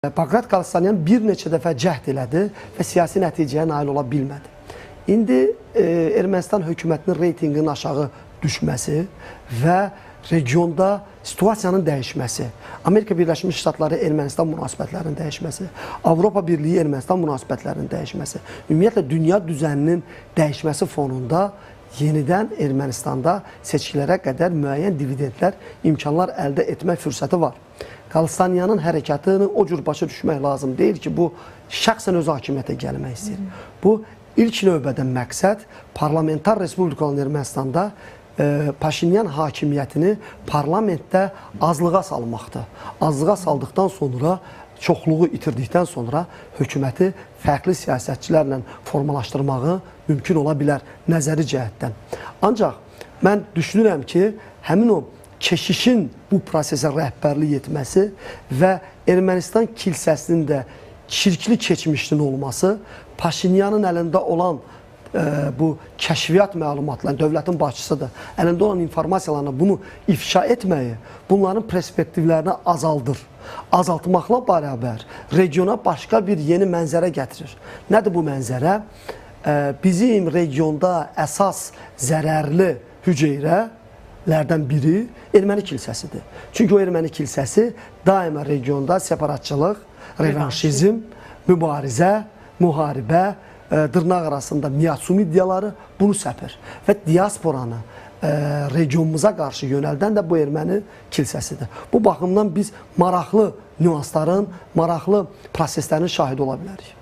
Baqrat Qalstanyan bir neçə dəfə cəhd elədi və siyasi nəticəyə nail ola bilmədi. İndi Ermənistan hökumətinin reytinqinin aşağı düşməsi və regionda situasiyanın dəyişməsi, Amerika Birləşmiş Ştatları Ermənistan münasibətlərinin dəyişməsi, Avropa Birliyi Ermənistan münasibətlərinin dəyişməsi, ümumiyyətlə dünya düzəninin dəyişməsi fonunda yenidən Ermənistanda seçkilərə qədər müəyyən dividendlər, imkanlar əldə etmək fürsəti var. Qalstanyanın hərəkatını o cür başa düşmək lazım deyil ki, bu şəxsən öz hakimiyyətə gəlmək istəyir. Bu, ilk növbədə məqsəd parlamentar Respublika olan Ermənistanda Paşinyan hakimiyyətini parlamentdə azlığa salmaqdır. Azlığa saldıqdan sonra, çoxluğu itirdikdən sonra hökuməti fərqli siyasətçilərlə formalaşdırmağı mümkün ola bilər nəzəri cəhətdən. Ancaq mən düşünürəm ki, həmin o keşişin bu prosesə rəhbərlik etməsi və Ermənistan kilsəsinin də çirkli keçmişinin olması, Paşinyanın əlində olan bu kəşfiyyat məlumatlarını, dövlətin başçısıdır, əlində olan informasiyalarını bunu ifşa etməyi, bunların perspektivlərini azaldır. Azaltmaqla bərabər regiona başqa bir yeni mənzərə gətirir. Nədir bu mənzərə? Bizim regionda əsas zərərli hüceyrələrdən biri erməni kilsəsidir. Çünki o erməni kilsəsi daima regionda separatçılıq, revanşizm, mübarizə, müharibə, dırnaq arasında miyatsum iddiaları bunu səpir. Və diasporanı regionumuza qarşı yönəldən də bu erməni kilsəsidir. Bu baxımdan biz maraqlı nüansların, maraqlı proseslərin şahidi ola bilərik.